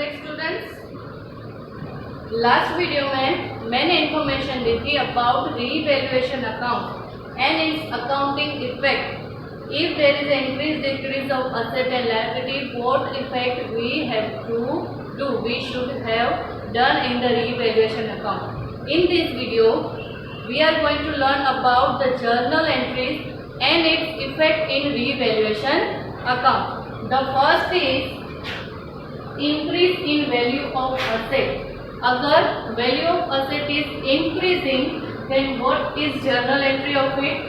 Back students. Last video में मैंने information दी थी about revaluation account and its accounting effect. If there is increase decrease of asset and liability, what effect we have to do, we should have done in the revaluation account. In this video we are going to learn about the journal entries and its effect in revaluation account. The first is increase in value of asset. अगर value of asset is increasing, then what is journal entry of it?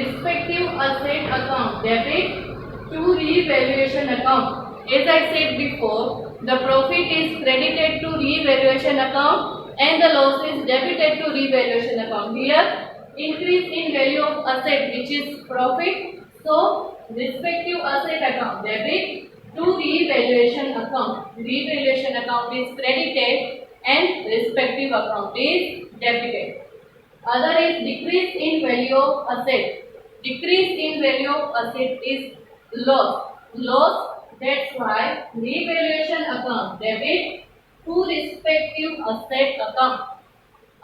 Respective asset account debit to revaluation account. As I said before, the profit is credited to revaluation account and the loss is debited to revaluation account. Here increase in value of asset which is profit, so respective asset account debit to revaluation account. Revaluation account is credited and respective account is debited. Other is decrease in value of asset. Decrease in value of asset is loss. Loss, that's why revaluation account debit to respective asset account.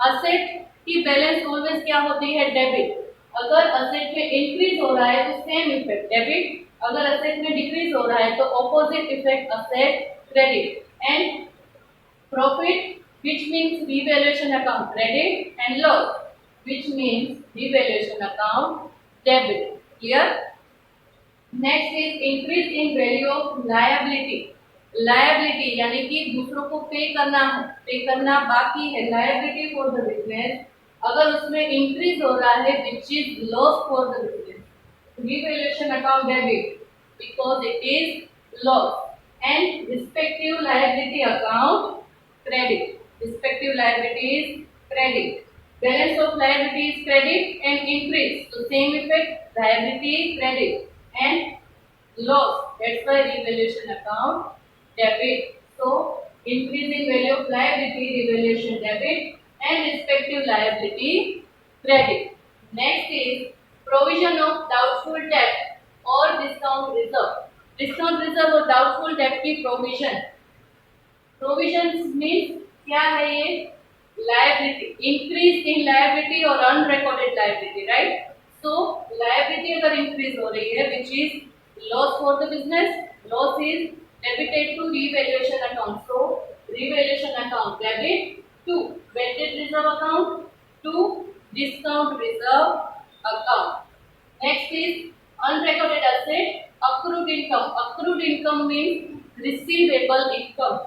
Asset की balance always क्या होती है? Debit. अगर asset में increase हो रहा है तो सेम इफेक्ट डेबिट, अगर असेट में डिक्रीज हो रहा है तो opposite effect asset credit. And profit which means revaluation account credit and loss which means revaluation account debit. Clear? Next is increase in value of liability. Liability यानी कि दूसरों को पे करना बाकी है। लायबिलिटी फॉर द बिजनेस, अगर उसमें इंक्रीज हो रहा है which is loss for the business, revaluation account debit because it is loss. And respective liability account credit. Respective liability is credit, balance of liability is credit and increase, so same effect, liability credit and loss, that's why revaluation account debit. So increase in value of liability, revaluation debit and respective liability credit. Next is provision of doubtful debt or discount reserve. Discount reserve और doubtful debt की provision. Provisions means क्या है ये? Liability, increase in liability or unrecorded liability, right? So liability अगर increase हो रही है which is loss for the business, loss is debited to revaluation account, so revaluation account debit to weighted reserve account to discount reserve account. Next is unrecorded asset, accrued income. Accrued income means receivable income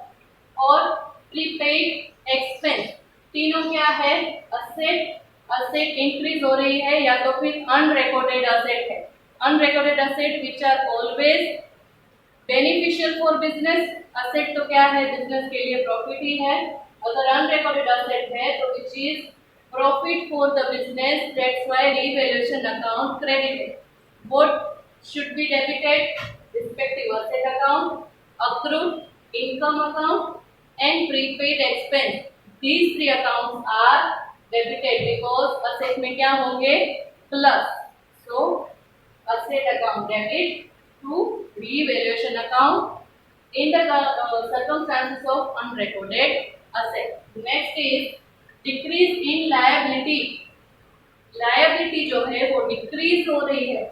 और prepaid expense. तीनों क्या है? asset increase हो रही है या तो फिर unrecorded asset है। unrecorded asset which are always beneficial for business. Asset तो क्या है? बिजनेस के लिए प्रॉफिट ही है। अगर अनरिकॉर्डेड असेट है तो which is profit for the business, that's why revaluation account credited. What should be debited? Respective asset account, accrued income account and prepaid expense. These three accounts are debited because asset में क्या होंगे? Plus, so asset account debit to revaluation account in the circumstances of unrecorded asset. Next is decrease in liability. Liability जो है वो decrease हो रही है।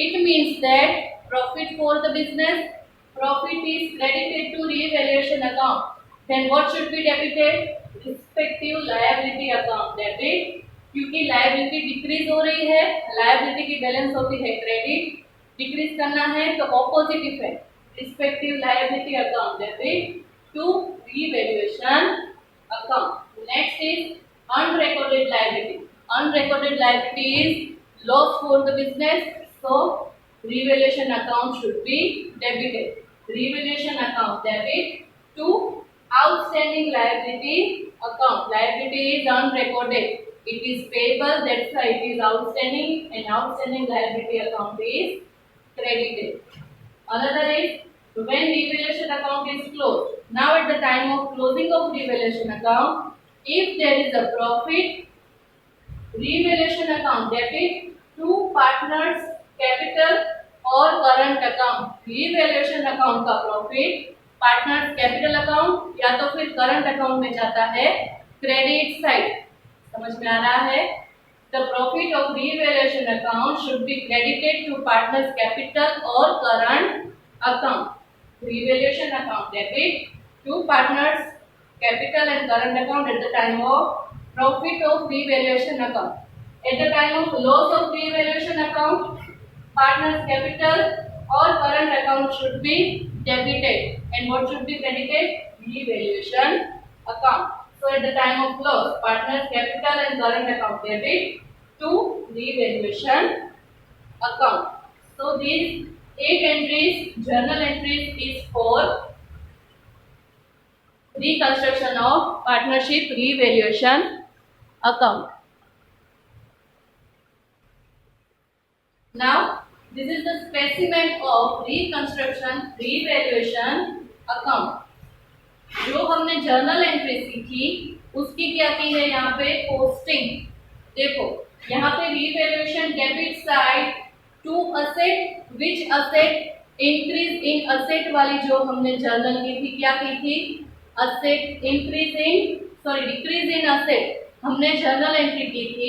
It means that profit for the business, profit is credited to revaluation account. Then what should be debited? Respective liability account debit, क्योंकि liability decrease हो रही है, liability की balance होती है credit, डिक्रीज करना है तो opposite effect respective liability account debit to revaluation account. Next is unrecorded liability. Unrecorded liability is loss for the business, so revaluation account should be debited. Revaluation account debit to outstanding liability account. Liability is unrecorded, it is payable, that's why it is outstanding, and outstanding liability account is credited. Another is when revaluation account is closed. Now at the time of closing of revaluation account, if there is a profit, revaluation account debit to partners capital और current account. Revaluation account का profit partners capital account या तो फिर current account में जाता है credit side. समझ में आ रहा है? The profit of revaluation account should be credited to partners capital और current account. Revaluation account debit to partners capital and current account at the time of profit of revaluation account. At the time of loss of revaluation account, partners capital or current account should be debited, and what should be credited? Revaluation account. So at the time of loss, partners capital and current account debit to revaluation account. So these 8 entries, journal entries, is for reconstruction of partnership revaluation account. Now this is the specimen of reconstruction revaluation account. जो हमने journal entry सीखी उसकी क्या की है यहाँ पे posting. देखो यहाँ पे revaluation debit side to asset, which asset increase in asset वाली जो हमने जर्नल की थी, क्या की थी? असेट डिक्रीज इन असेट हमने जर्नल एंट्री की थी।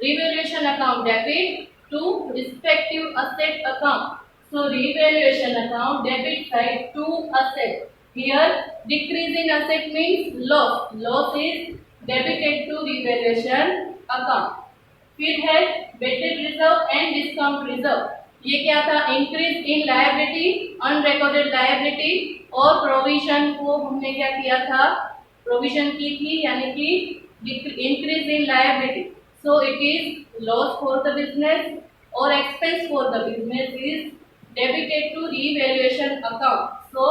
Revaluation account debit to respective asset account. So revaluation account debit side to asset. Here decrease in asset means loss, loss is debited to revaluation account. फिर है weighted reserve and discount reserve. ये क्या था? Increase in liability, unrecorded liability और provision को हमने क्या किया था? प्रोविजन की थी, यानी कि increase in liability. So it is loss for the business और expense for the business is debited to revaluation account. So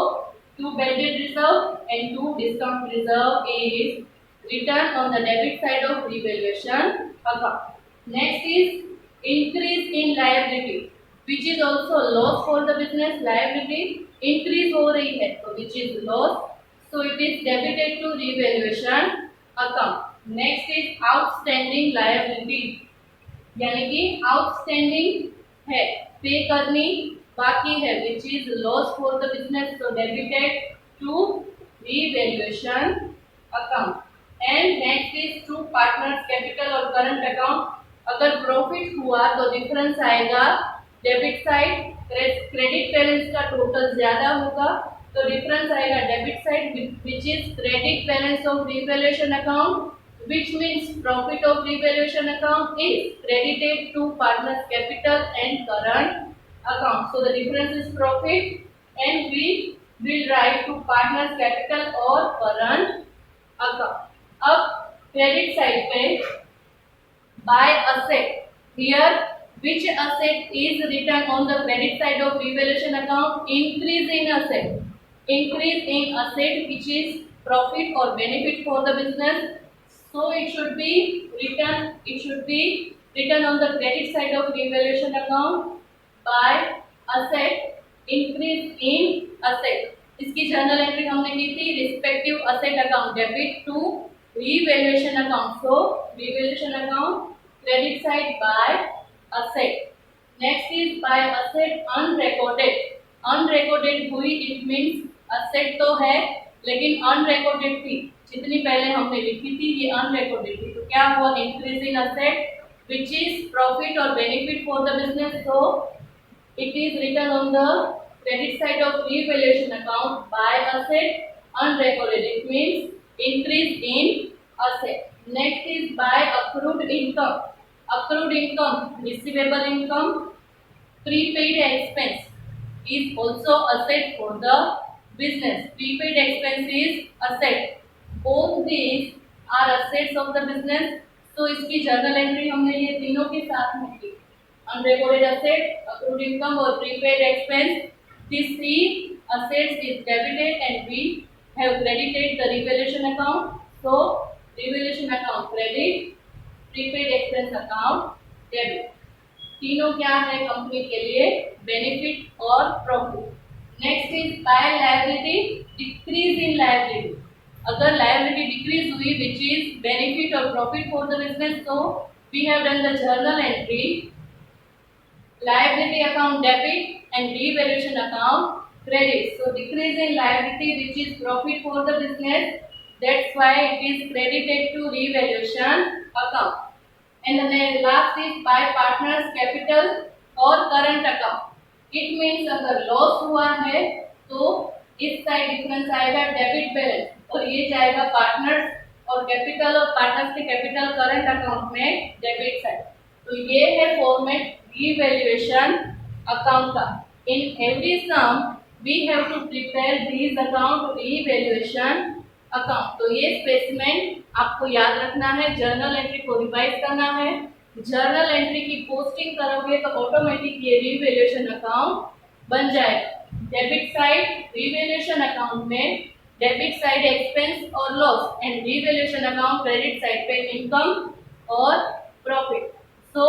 to weighted reserve and to discount reserve is return on the debit side of revaluation account. Next is increase in liability, which is also loss for the business। liability increase हो रही है तो which is loss, so it is debited to revaluation account। next is outstanding liability, यानी कि outstanding है, पे करनी बाकी है, which is loss for the business, so debited to revaluation account। and next is to partners capital और current account। अगर profit हुआ तो डिफरेंस आएगा डेबिट साइड, क्रेडिट बैलेंस का टोटल ज्यादा होगा तो डिफरेंस आएगा debit side, which is credit balance of revaluation account, which means profit of revaluation account is credited to partners capital and current account। so the difference is profit and we will write to partners capital or current account। अब credit side पे by asset, here which asset is written on the credit side of revaluation account? Increase in asset, increase in asset which is profit or benefit for the business, so it should be written on the credit side of revaluation account by asset increase in asset। इसकी journal entry हमने की थी respective asset account debit to revaluation account। so revaluation account credit side by asset। next is by asset unrecorded। unrecorded हुई it means asset तो है लेकिन unrecorded थी, जितनी पहले हमने लिखी थी ये unrecorded थी, तो क्या हुआ? increase in asset which is profit or benefit for the business, so it is written on the credit side of revaluation account by asset unrecorded, it means increase in asset। next is by accrued income। accrued income, receivable income, prepaid expense is also asset for the business। prepaid expense is asset, both these are assets of the business। so इसकी journal entry हमने ये तीनों के साथ में की, unrecorded asset, accrued income और prepaid expense। these three assets is debited and we have credited the revaluation account। so revaluation account credit, prepaid expense account debit. तीनों क्या है कंपनी के लिए? बेनिफिट और profit. Next is by liability, decrease in liability. अगर liability decrease हुई which is benefit और profit for the business, तो we have done the journal entry liability account debit and revaluation account credit. So decrease in liability which is profit for the business. That's why it is credited to revaluation account. And then last is by partners capital और current account. It means अगर loss हुआ है तो इस side difference आएगा debit balance और ये जाएगा पार्टनर्स और कैपिटल और पार्टनर्स के कैपिटल करंट अकाउंट में डेबिट साइड. तो ये है फॉर्मेट रीवैल्यूएशन अकाउंट का. In every sum we have to prepare this account revaluation account. तो ये स्पेसिमेन आपको याद रखना है, जर्नल एंट्री को रिवाइज करना है. जर्नल एंट्री की पोस्टिंग करोगे तो ऑटोमेटिक ये रीवैल्यूएशन अकाउंट बन जाएगा. डेबिट साइड रीवैल्यूएशन अकाउंट में डेबिट साइड एक्सपेंस और loss and revaluation account credit side पे इनकम और प्रॉफिट. सो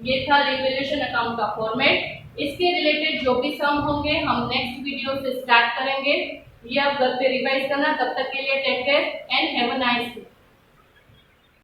ये था रीवैल्यूएशन अकाउंट का फॉर्मेट. इसके रिलेटेड जो भी सम होंगे हम नेक्स्ट वीडियो से स्टार्ट करेंगे. ये आप घर पे रिवाइज करना. तब तक के लिए take care and have a nice day.